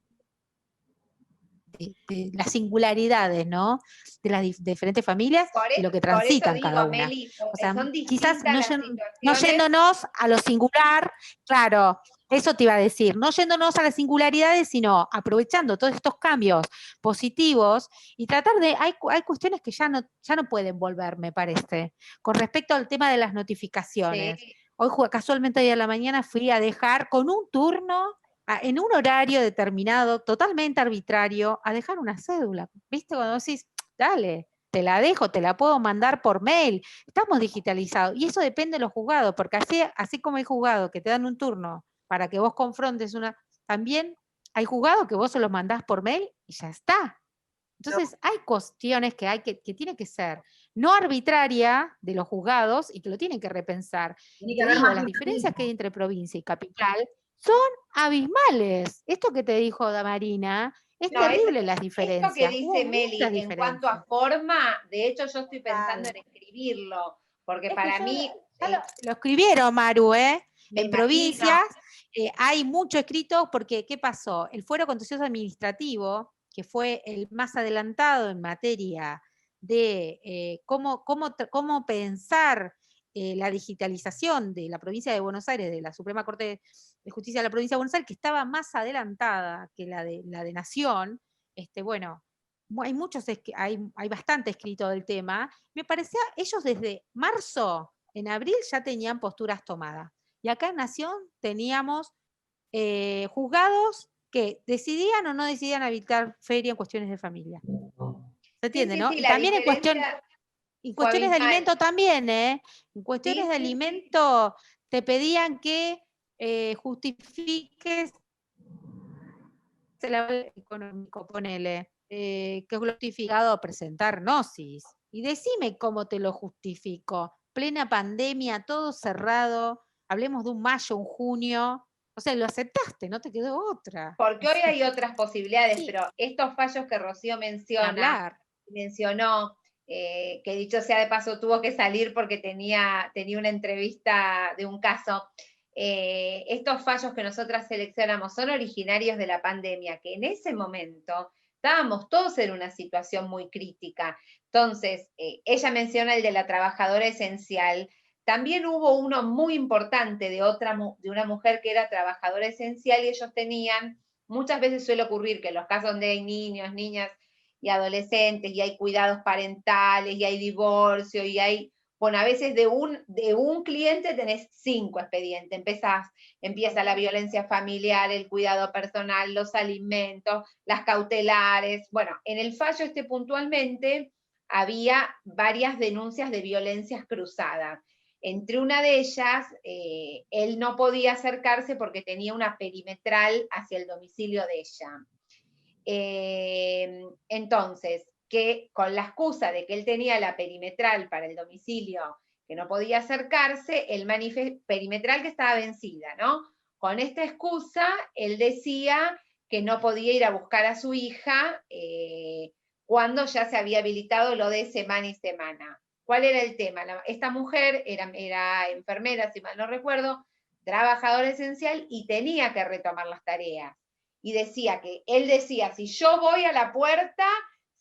las singularidades, ¿no? De las diferentes familias y lo que transitan cada una. Meli, o sea, son quizás no situaciones. yéndonos a lo singular, claro, Eso te iba a decir, no yéndonos a las singularidades, sino aprovechando todos estos cambios positivos y tratar de, hay cuestiones que ya no pueden volver, me parece, con respecto al tema de las notificaciones. Sí. Hoy casualmente hoy a la mañana fui a dejar con un turno, en un horario determinado, totalmente arbitrario, a dejar una cédula. ¿Viste? Cuando decís, dale, te la dejo, te la puedo mandar por mail, estamos digitalizados. Y eso depende de los juzgados, porque así como hay juzgados que te dan un turno para que vos confrontes también hay juzgados que vos se los mandás por mail y ya está. Entonces hay cuestiones que tiene que ser no arbitraria de los juzgados y que lo tienen que repensar. Y te digo, las diferencias que hay entre provincia y capital son abismales. Esto que te dijo Damarina, es terrible las diferencias. Esto que dice Meli, en cuanto a forma, de hecho yo estoy pensando en escribirlo, porque para mí... Lo escribieron, Maru, en provincias hay mucho escrito, porque ¿qué pasó? El Fuero Contencioso Administrativo, que fue el más adelantado en materia de cómo pensar la digitalización de la provincia de Buenos Aires, de la Suprema Corte de Justicia de la provincia de Buenos Aires, que estaba más adelantada que la de Nación, bueno, hay bastante escrito del tema. Me parecía, ellos desde marzo, en abril ya tenían posturas tomadas. Y acá en Nación teníamos juzgados que decidían o no decidían habilitar feria en cuestiones de familia. ¿Se entiende, no? Sí, y también en cuestiones de alimento también, En cuestiones de alimento te pedían que justifiques el económico, ponele, que es justificado a presentar gnosis. Y decime cómo te lo justifico. Plena pandemia, todo cerrado, hablemos de un mayo, un junio. O sea, lo aceptaste, no te quedó otra. Porque hoy hay otras posibilidades, sí. Pero estos fallos que Rocío mencionó, que dicho sea de paso tuvo que salir porque tenía una entrevista de un caso. Estos fallos que nosotras seleccionamos son originarios de la pandemia, que en ese momento estábamos todos en una situación muy crítica. Entonces, ella menciona el de la trabajadora esencial. También hubo uno muy importante de una mujer que era trabajadora esencial y ellos tenían, muchas veces suele ocurrir que en los casos donde hay niños, niñas y adolescentes y hay cuidados parentales y hay divorcio y hay, bueno, a veces de un cliente tenés 5 expedientes, empieza la violencia familiar, el cuidado personal, los alimentos, las cautelares. Bueno, en el fallo puntualmente había varias denuncias de violencias cruzadas. Entre una de ellas, él no podía acercarse porque tenía una perimetral hacia el domicilio de ella. Entonces, que con la excusa de que él tenía la perimetral para el domicilio, que no podía acercarse, el perimetral que estaba vencida, ¿no? Con esta excusa, él decía que no podía ir a buscar a su hija cuando ya se había habilitado lo de semana y semana. ¿Cuál era el tema? Esta mujer era enfermera, si mal no recuerdo, trabajadora esencial y tenía que retomar las tareas. Y decía que, él decía, si yo voy a la puerta,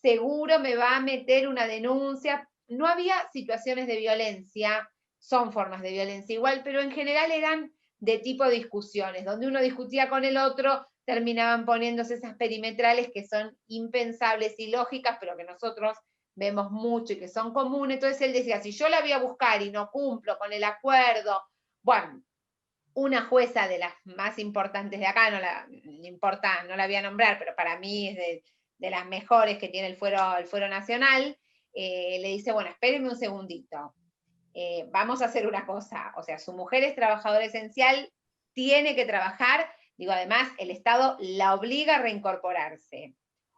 seguro me va a meter una denuncia. No había situaciones de violencia, son formas de violencia igual, pero en general eran de tipo discusiones, donde uno discutía con el otro, terminaban poniéndose esas perimetrales que son impensables y lógicas, pero que nosotros vemos mucho y que son comunes. Entonces él decía, si yo la voy a buscar y no cumplo con el acuerdo, bueno, una jueza de las más importantes de acá, no la voy a nombrar, pero para mí es de las mejores que tiene el Fuero Nacional, le dice, bueno, espérenme un segundito, vamos a hacer una cosa, o sea, su mujer es trabajadora esencial, tiene que trabajar, digo, además el Estado la obliga a reincorporarse.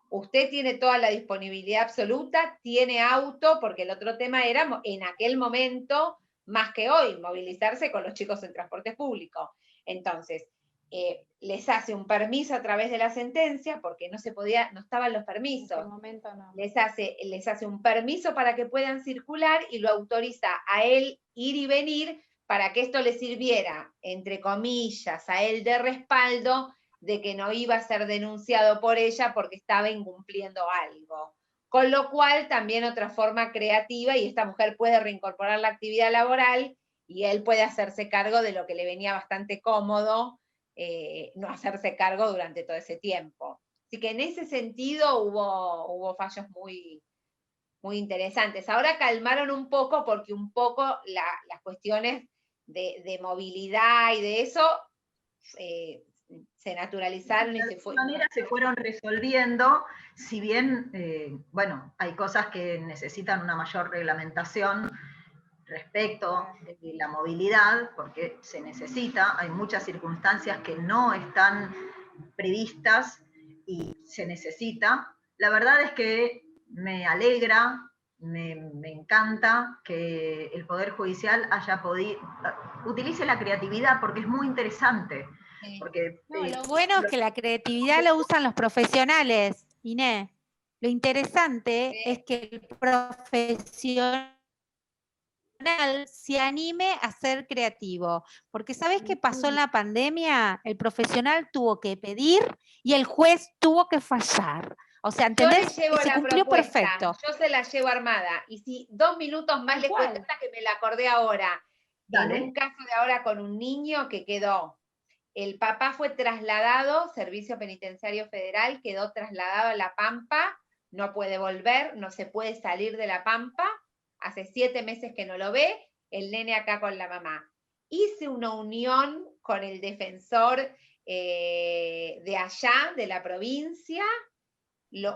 Usted tiene toda la disponibilidad absoluta, tiene auto, porque el otro tema era, en aquel momento, más que hoy, movilizarse con los chicos en transporte público. Entonces, les hace un permiso a través de la sentencia, porque no estaban los permisos. En ese momento no. Les hace un permiso para que puedan circular y lo autoriza a él ir y venir para que esto le sirviera, entre comillas, a él de respaldo de que no iba a ser denunciado por ella porque estaba incumpliendo algo. Con lo cual, también otra forma creativa, y esta mujer puede reincorporar la actividad laboral y él puede hacerse cargo de lo que le venía bastante cómodo, no hacerse cargo durante todo ese tiempo. Así que en ese sentido hubo fallos muy, muy interesantes. Ahora calmaron un poco porque un poco las cuestiones de movilidad y de eso se naturalizaron y de alguna manera se fueron resolviendo, si bien, bueno, hay cosas que necesitan una mayor reglamentación respecto de la movilidad, porque se necesita, hay muchas circunstancias que no están previstas y se necesita. La verdad es que me alegra, me encanta que el Poder Judicial haya podido, utilice la creatividad porque es muy interesante. Porque, no, lo bueno es que la creatividad lo usan los profesionales, Inés. Lo interesante es que el profesional se anime a ser creativo, porque ¿sabés qué pasó en la pandemia? El profesional tuvo que pedir y el juez tuvo que fallar. O sea, ¿entendés? Yo le llevo se la cumplió propuesta, perfecto. yo se la llevo armada, y si 2 minutos más les cuento esta que me la acordé ahora, Dale. en un caso de ahora con un niño que quedó, el papá fue trasladado, Servicio Penitenciario Federal, quedó trasladado a La Pampa, no puede volver, no se puede salir de La Pampa, hace 7 meses que no lo ve, el nene acá con la mamá. Hice una unión con el defensor de allá, de la provincia,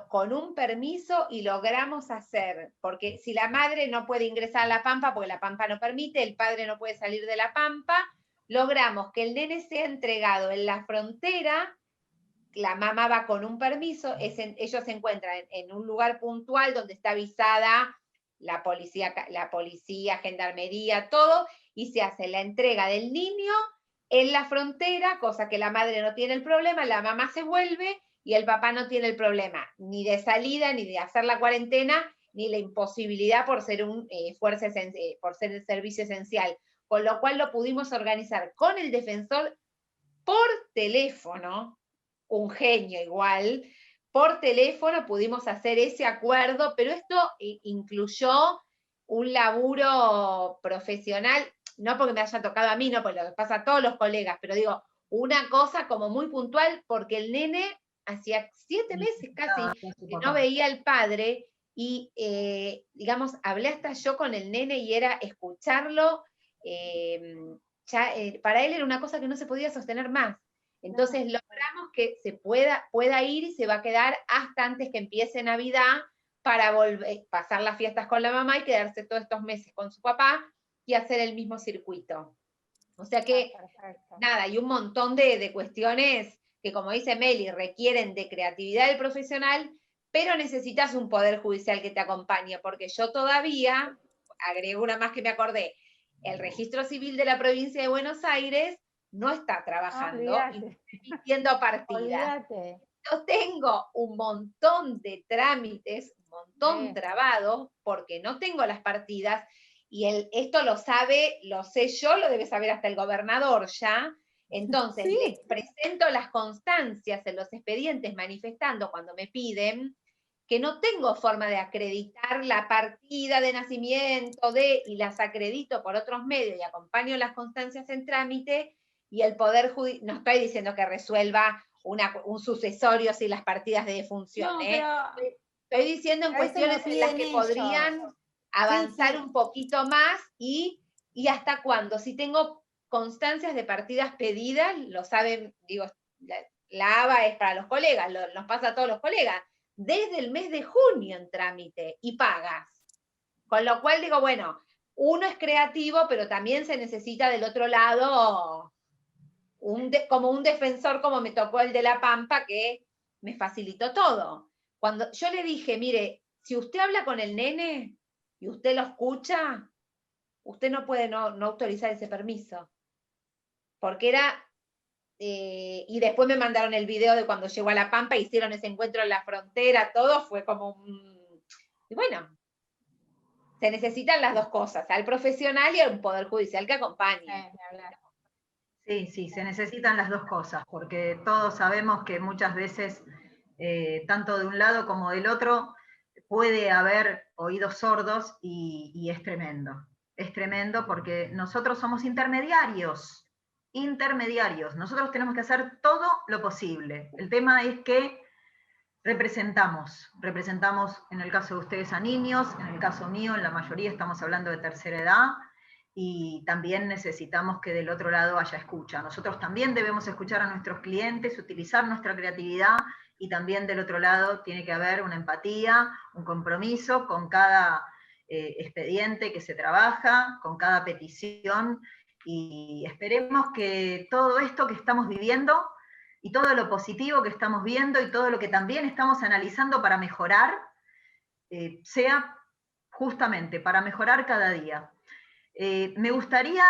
con un permiso, y logramos hacer, porque si la madre no puede ingresar a La Pampa, porque La Pampa no permite, el padre no puede salir de La Pampa, logramos que el nene sea entregado en la frontera, la mamá va con un permiso, ellos se encuentran en un lugar puntual donde está avisada la policía, gendarmería, todo, y se hace la entrega del niño en la frontera, cosa que la madre no tiene el problema, la mamá se vuelve y el papá no tiene el problema, ni de salida, ni de hacer la cuarentena, ni la imposibilidad por ser por ser el servicio esencial. Con lo cual lo pudimos organizar con el defensor por teléfono, un genio igual, por teléfono pudimos hacer ese acuerdo, pero esto incluyó un laburo profesional, no porque me haya tocado a mí, no, porque lo pasa a todos los colegas, pero digo, una cosa como muy puntual, porque el nene hacía 7 meses casi que no veía al padre, y digamos, hablé hasta yo con el nene y era escucharlo, para él era una cosa que no se podía sostener más. Entonces logramos que se pueda ir y se va a quedar hasta antes que empiece Navidad para pasar las fiestas con la mamá y quedarse todos estos meses con su papá y hacer el mismo circuito. O sea que, nada, hay un montón de cuestiones que, como dice Meli, requieren de creatividad del profesional, pero necesitas un poder judicial que te acompañe, porque yo todavía, agrego una más que me acordé, el registro civil de la provincia de Buenos Aires no está trabajando y emitiendo partidas. Yo tengo un montón de trámites, un montón trabados, porque no tengo las partidas, y esto lo sé yo, lo debe saber hasta el gobernador ya. Entonces, les presento las constancias en los expedientes manifestando cuando me piden que no tengo forma de acreditar la partida de nacimiento y las acredito por otros medios y acompaño las constancias en trámite, y el Poder Judicial, no estoy diciendo que resuelva un sucesorio sin las partidas de defunción, no, estoy diciendo en cuestiones en las que podrían avanzar un poquito más, y hasta cuándo, si tengo constancias de partidas pedidas, lo saben, digo, la ABA es para los colegas, nos pasa a todos los colegas, desde el mes de junio en trámite y pagas. Con lo cual digo, bueno, uno es creativo, pero también se necesita del otro lado como un defensor, como me tocó el de La Pampa, que me facilitó todo. Cuando yo le dije, mire, si usted habla con el nene y usted lo escucha, usted no puede no autorizar ese permiso. Porque era... y después me mandaron el video de cuando llegó a La Pampa, hicieron ese encuentro en la frontera, todo fue como y bueno, se necesitan las dos cosas, al profesional y al Poder Judicial que acompañe. Sí, se necesitan las dos cosas, porque todos sabemos que muchas veces, tanto de un lado como del otro, puede haber oídos sordos y es tremendo. Es tremendo porque nosotros somos intermediarios. intermediarios. Nosotros tenemos que hacer todo lo posible. El tema es que representamos en el caso de ustedes a niños, en el caso mío, en la mayoría estamos hablando de tercera edad, y también necesitamos que del otro lado haya escucha. Nosotros también debemos escuchar a nuestros clientes, utilizar nuestra creatividad, y también del otro lado tiene que haber una empatía, un compromiso con cada expediente que se trabaja, con cada petición, y esperemos que todo esto que estamos viviendo, y todo lo positivo que estamos viendo, y todo lo que también estamos analizando para mejorar, sea justamente para mejorar cada día. Me gustaría,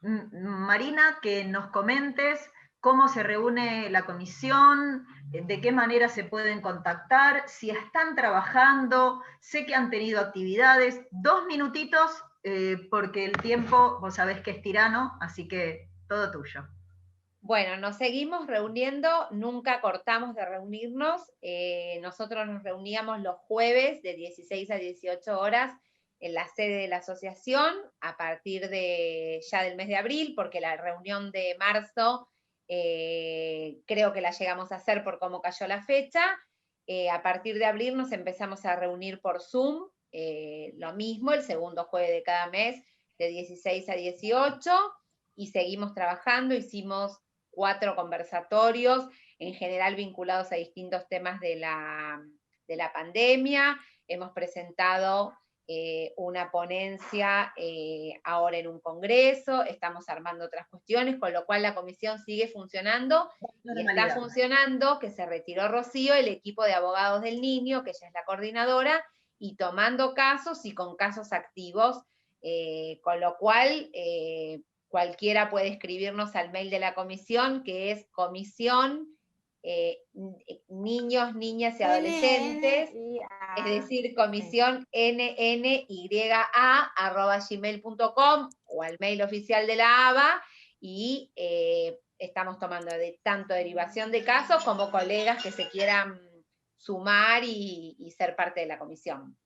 Marina, que nos comentes cómo se reúne la comisión, de qué manera se pueden contactar, si están trabajando, sé que han tenido actividades. 2 minutitos, porque el tiempo, vos sabés que es tirano, así que todo tuyo. Bueno, nos seguimos reuniendo, nunca cortamos de reunirnos. Nosotros nos reuníamos los jueves de 16 a 18 horas en la sede de la asociación, a partir de ya del mes de abril, porque la reunión de marzo creo que la llegamos a hacer por cómo cayó la fecha. A partir de abril nos empezamos a reunir por Zoom, lo mismo, el segundo jueves de cada mes, de 16 a 18, y seguimos trabajando. Hicimos 4 conversatorios, en general vinculados a distintos temas de la pandemia. Hemos presentado una ponencia ahora en un congreso, estamos armando otras cuestiones, con lo cual la comisión sigue funcionando, y está funcionando, que se retiró Rocío, el equipo de abogados del niño, que ella es la coordinadora, y tomando casos y con casos activos, con lo cual cualquiera puede escribirnos al mail de la comisión, que es comisión niños, niñas y adolescentes, es decir, comisión nnya@gmail.com, o al mail oficial de la ABA, y estamos tomando tanto derivación de casos como colegas que se quieran sumar y ser parte de la comisión.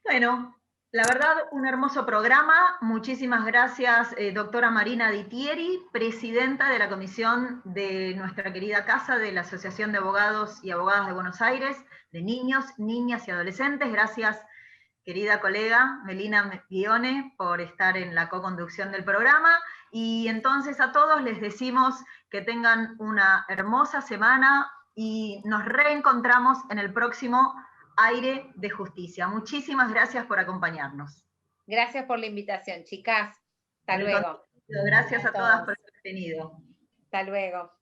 Bueno, la verdad, un hermoso programa. Muchísimas gracias, doctora Marina Dittieri, presidenta de la comisión de nuestra querida casa de la Asociación de Abogados y Abogadas de Buenos Aires, de niños, niñas y adolescentes. Gracias, querida colega Melina Guione, por estar en la co-conducción del programa. Y entonces a todos les decimos que tengan una hermosa semana, y nos reencontramos en el próximo Aire de Justicia. Muchísimas gracias por acompañarnos. Gracias por la invitación, chicas. Hasta luego. Gracias a todas por haber venido. Hasta luego.